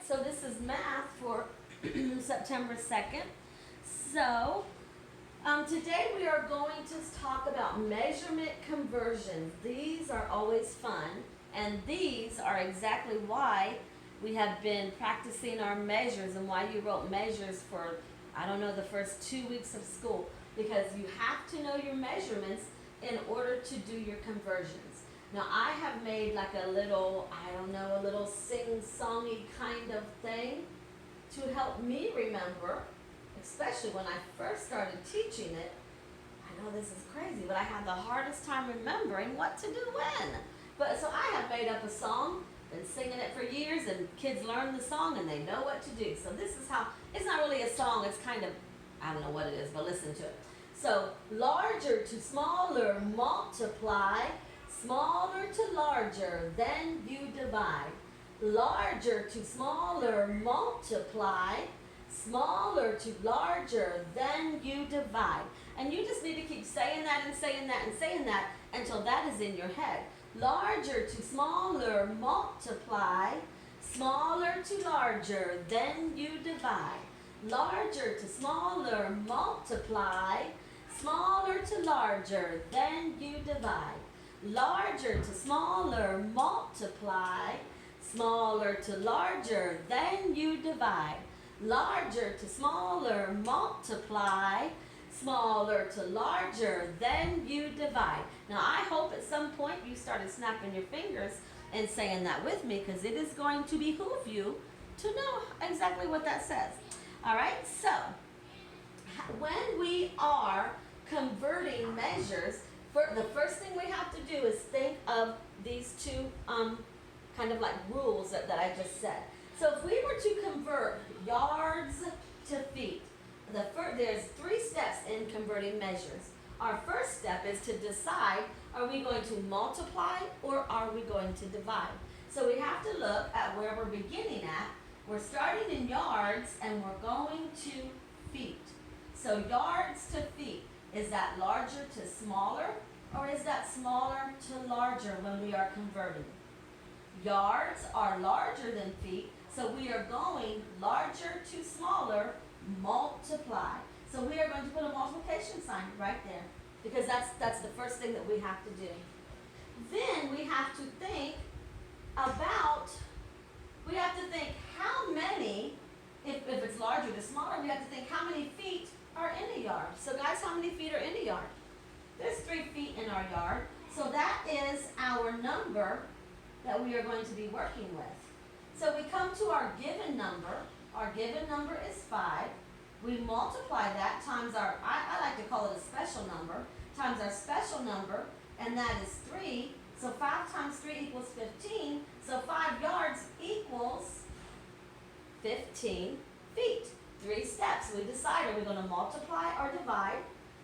So this is math for September 2nd. So today we are going to talk about measurement conversions. These are always fun, and these are exactly why we have been practicing our measures and why you wrote measures for, I don't know, the first 2 weeks of school, because you have to know your measurements in order to do your conversions. Now I have made like a little, I don't know, a little sing-songy kind of thing to help me remember, especially when I first started teaching it. I know this is crazy, but I had the hardest time remembering what to do when. But so I have made up a song, been singing it for years, and kids learn the song and they know what to do. So this is how, it's not really a song, it's kind of, I don't know what it is, but listen to it. So larger to smaller, multiply. Smaller to larger, then you divide. Larger to smaller, multiply. Smaller to larger, then you divide. And you just need to keep saying that and saying that and saying that until that is in your head. Larger to smaller, multiply. Smaller to larger, then you divide. Larger to smaller, multiply. Smaller to larger, then you divide. Larger to smaller, multiply. Smaller to larger, then you divide. Larger to smaller, multiply. Smaller to larger, then you divide. Now I hope at some point you started snapping your fingers and saying that with me, because it is going to behoove you to know exactly what that says. All right, so when we are converting measures, the first thing we have to do is think of these two kind of like rules that I just said. So if we were to convert yards to feet, there's 3 steps in converting measures. Our first step is to decide, are we going to multiply or are we going to divide? So we have to look at where we're beginning at. We're starting in yards and we're going to feet. So yards to feet. Is that larger to smaller, or is that smaller to larger when we are converting? Yards are larger than feet, so we are going larger to smaller, multiply. So we are going to put a multiplication sign right there, because that's the first thing that we have to do. Then we have to think how many, if it's larger to smaller, we have to think how many feet are in a yard. So guys, how many feet are in a yard? There's 3 feet in our yard. So that is our number that we are going to be working with. So we come to our given number. Our given number is 5. We multiply that times our, I like to call it a special number, times our special number, and that is 3. So 5 times 3 equals 15. So 5 yards equals 15 feet. 3 steps. We decide, are we going to multiply or divide?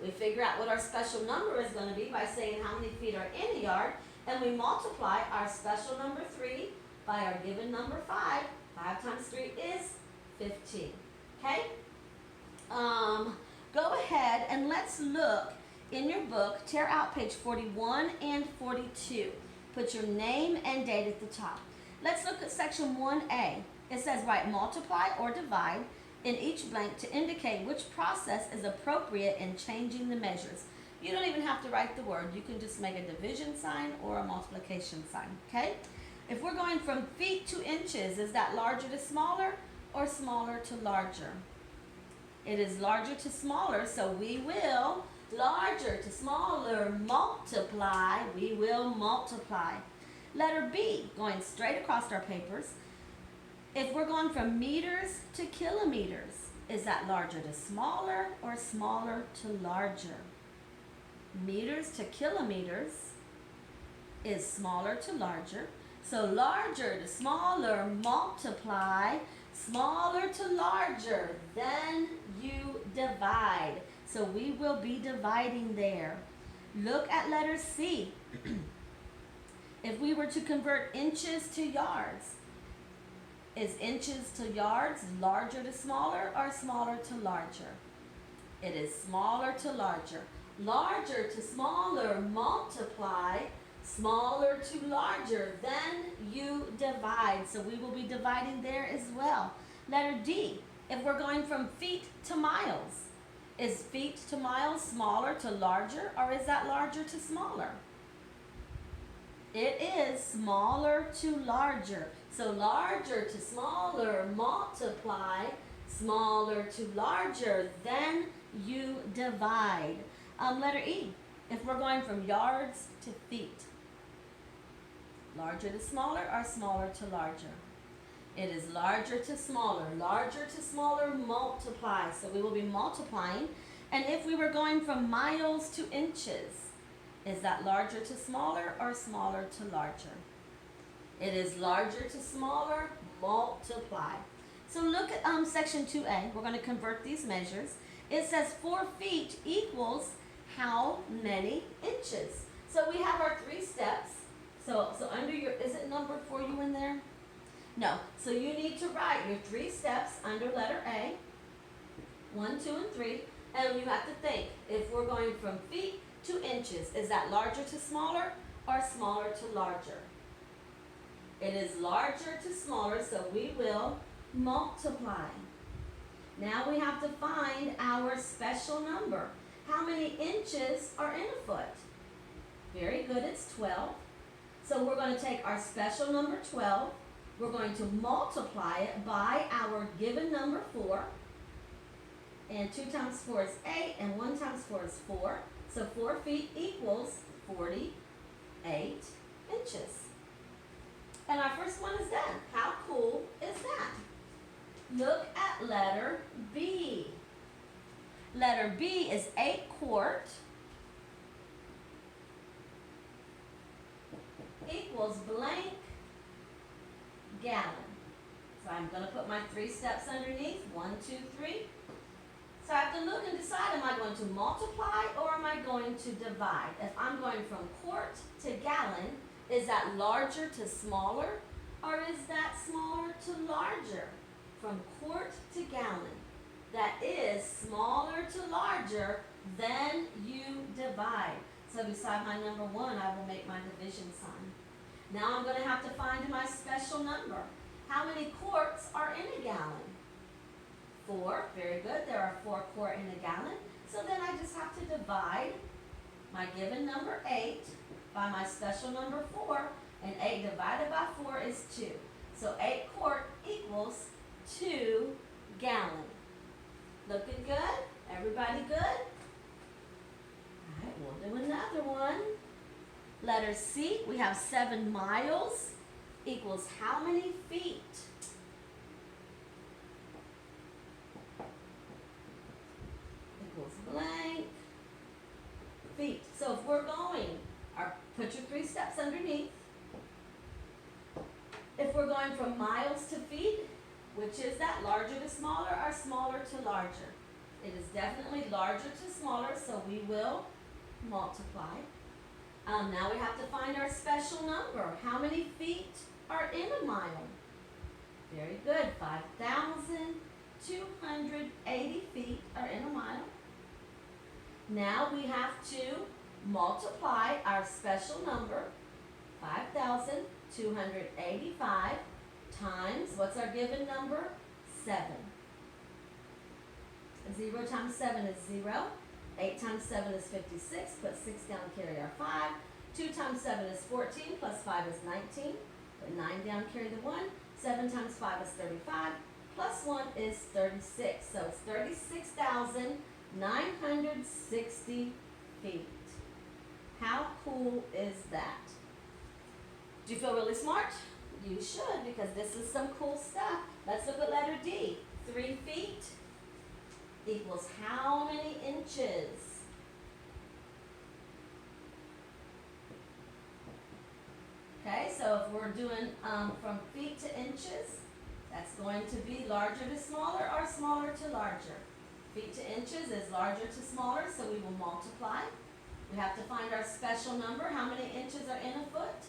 We figure out what our special number is going to be by saying how many feet are in a yard, and we multiply our special number 3 by our given number 5. 5 times 3 is 15. Okay? Go ahead and let's look in your book. Tear out page 41 and 42. Put your name and date at the top. Let's look at section 1A. It says write multiply or divide in each blank to indicate which process is appropriate in changing the measures. You don't even have to write the word. You can just make a division sign or a multiplication sign, okay? If we're going from feet to inches, is that larger to smaller or smaller to larger? It is larger to smaller, so we will larger to smaller multiply. We will multiply. Letter B, going straight across our papers. If we're going from meters to kilometers, is that larger to smaller or smaller to larger? Meters to kilometers is smaller to larger. So larger to smaller multiply, smaller to larger, then you divide. So we will be dividing there. Look at letter C. If we were to convert inches to yards, is inches to yards larger to smaller or smaller to larger? It is smaller to larger. Larger to smaller multiply, smaller to larger, then you divide. So we will be dividing there as well. Letter D, if we're going from feet to miles, is feet to miles smaller to larger, or is that larger to smaller? It is smaller to larger. So larger to smaller, multiply, smaller to larger, then you divide. Letter E, if we're going from yards to feet, larger to smaller or smaller to larger? It is larger to smaller, multiply. So we will be multiplying. And if we were going from miles to inches, is that larger to smaller or smaller to larger? It is larger to smaller, multiply. So look at section 2A. We're going to convert these measures. It says 4 feet equals how many inches? So we have our 3 steps. So under your, is it numbered for you in there? No. So you need to write your 3 steps under letter A, 1, 2, and 3. And you have to think, if we're going from feet to inches, is that larger to smaller or smaller to larger? It is larger to smaller, so we will multiply. Now we have to find our special number. How many inches are in a foot? Very good, it's 12. So we're going to take our special number 12. We're going to multiply it by our given number 4. And 2 times 4 is 8, and 1 times 4 is 4. So 4 feet equals 48 inches. And our first one is done. How cool is that? Look at letter B. Letter B is 8 quart equals blank gallon. So I'm going to put my 3 steps underneath. 1, 2, 3. So I have to look and decide, am I going to multiply or am I going to divide? If I'm going from quart to gallon, is that larger to smaller or is that smaller to larger? From quart to gallon. That is smaller to larger, then you divide. So beside my number 1, I will make my division sign. Now I'm going to have to find my special number. How many quarts are in a gallon? 4. Very good. There are 4 quart in a gallon. So then I just have to divide my given number 8 by my special number 4. And 8 divided by 4 is 2. So 8 quart equals 2 gallon. Looking good? Everybody good? All right, we'll do another one. Letter C, we have 7 miles equals how many feet? Equals blank feet. So if we're going, put your 3 steps underneath. If we're going from miles to feet, which is that, larger to smaller or smaller to larger? It is definitely larger to smaller, so we will multiply. Now we have to find our special number. How many feet are in a mile? Very good. 5,280 feet are in a mile. Now we have to multiply our special number, 5,285 times, what's our given number? 7. 0 times 7 is 0. 8 times 7 is 56. Put 6 down, carry our 5. 2 times 7 is 14, plus 5 is 19. Put 9 down, carry the 1. 7 times 5 is 35. Plus 1 is 36. So it's 36,960 feet. How cool is that? Do you feel really smart? You should, because this is some cool stuff. Let's look at letter D. 3 feet equals how many inches? Okay, so if we're doing from feet to inches, that's going to be larger to smaller or smaller to larger. Feet to inches is larger to smaller, so we will multiply. We have to find our special number. How many inches are in a foot?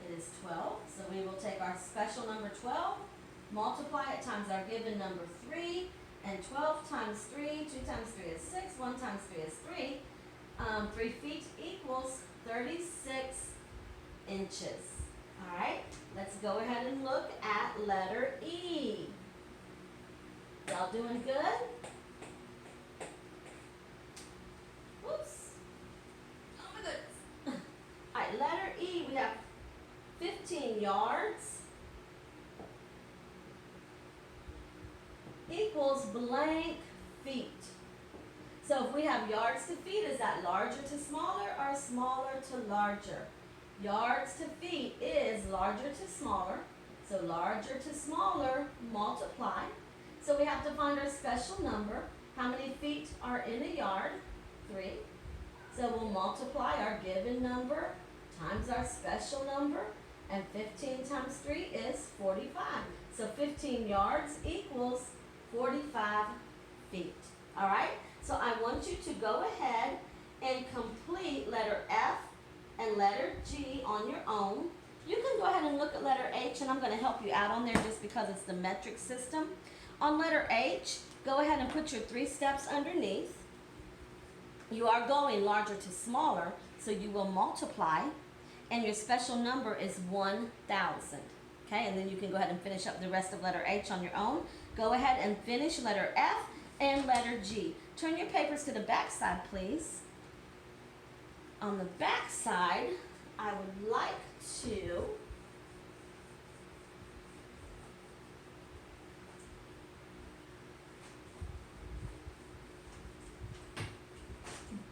It is 12, so we will take our special number 12, multiply it times our given number 3, and 12 times 3, 2 times 3 is 6, 1 times 3 is 3. 3 feet equals 36 inches. All right, let's go ahead and look at letter E. Y'all doing good? Whoops. Oh my goodness. All right, letter E, we have 15 yards equals blank feet. So if we have yards to feet, is that larger to smaller or smaller to larger? Yards to feet is larger to smaller. So larger to smaller, multiply. So we have to find our special number. How many feet are in a yard? 3. So we'll multiply our given number times our special number. And 15 times 3 is 45. So 15 yards equals 45 feet. All right? So I want you to go ahead and complete letter F and letter G on your own. You can go ahead and look at letter H, and I'm going to help you out on there just because it's the metric system. On letter H, go ahead and put your 3 steps underneath. You are going larger to smaller, so you will multiply, and your special number is 1,000. Okay, and then you can go ahead and finish up the rest of letter H on your own. Go ahead and finish letter F and letter G. Turn your papers to the back side, please. On the back side, I would like to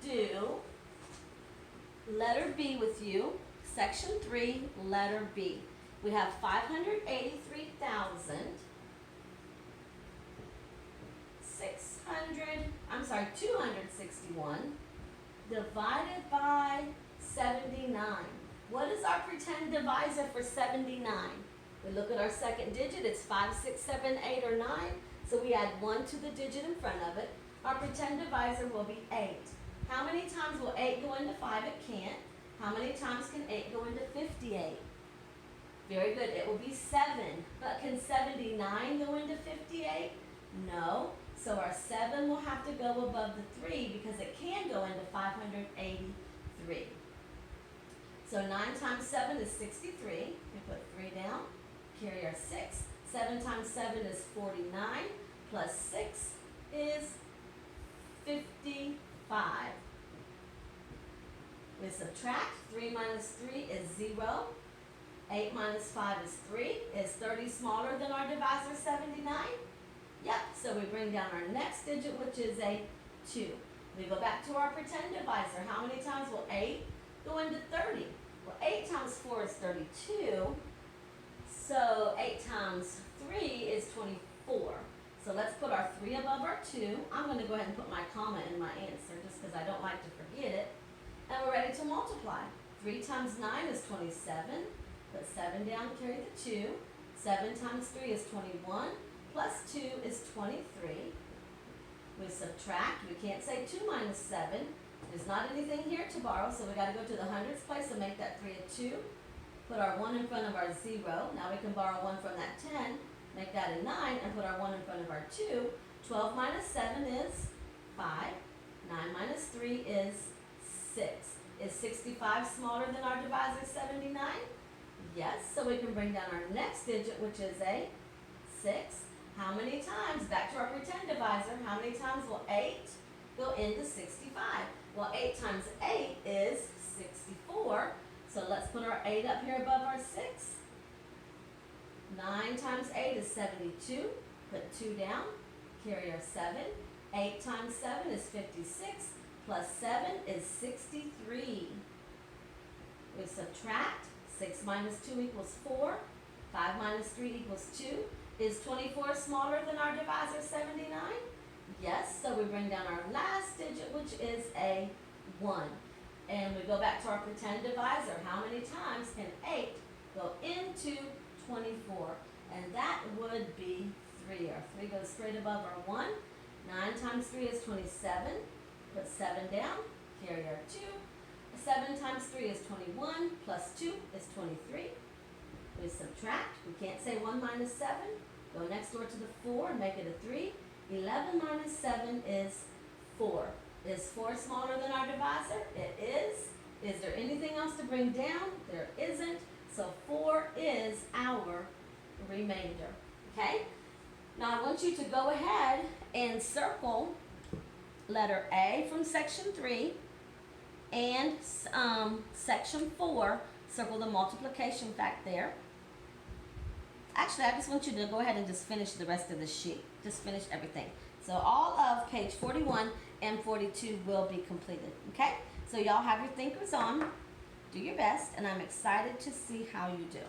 do letter B with you. Section 3, letter B. We have 261 divided by 79. What is our pretend divisor for 79? We look at our second digit, it's 5, 6, 7, 8, or 9. So we add 1 to the digit in front of it. Our pretend divisor will be 8. How many times will 8 go into 5? It can't. How many times can 8 go into 58? Very good. It will be 7. But can 79 go into 58? No. So our 7 will have to go above the 3 because it can go into 583. So 9 times 7 is 63. We put 3 down. Carry our 6. 7 times 7 is 49. Plus 6 is 55. We subtract. 3 minus 3 is 0. 8 minus 5 is 3. Is 30 smaller than our divisor 79? Yep, so we bring down our next digit, which is a 2. We go back to our pretend divisor. How many times will 8 go into 30? Well, 8 times 4 is 32. So 8 times 3 is 24. So let's put our 3 above our 2. I'm going to go ahead and put my comma in my answer just because I don't like to forget it. And we're ready to multiply. 3 times 9 is 27. Put 7 down, carry the 2. 7 times 3 is 21. Plus 2 is 23. We subtract. We can't say 2 minus 7. There's not anything here to borrow, so we got to go to the hundreds place and make that 3 a 2. Put our 1 in front of our 0. Now we can borrow 1 from that 10. Make that a 9 and put our 1 in front of our 2. 12 minus 7 is 5. 9 minus 3 is 6. Is 65 smaller than our divisor 79? Yes, so we can bring down our next digit, which is a 6. How many times, back to our pretend divisor, how many times will 8 go into 65? Well, 8 times 8 is 64. So let's put our 8 up here above our 6. 9 times 8 is 72. Put 2 down. Carry our 7. 8 times 7 is 56. Plus 7 is 63. We subtract. 6 minus 2 equals 4. 5 minus 3 equals 2. Is 24 smaller than our divisor 79? Yes, so we bring down our last digit, which is a 1. And we go back to our pretend divisor. How many times can 8 go into 24? And that would be 3. Our 3 goes straight above our 1. 9 times 3 is 27. Put 7 down. Carry our 2. 7 times 3 is 21. Plus 2 is 23. We subtract. We can't say 1 minus 7. Go next door to the 4 and make it a 3. 11 minus 7 is 4. Is 4 smaller than our divisor? It is. Is there anything else to bring down? There isn't. So 4 is our remainder. Okay? Now I want you to go ahead and circle letter A from section 3 and section 4. Circle the multiplication fact there. Actually, I just want you to go ahead and just finish the rest of the sheet. Just finish everything. So all of page 41 and 42 will be completed. Okay? So y'all have your thinkers on. Do your best, and I'm excited to see how you do.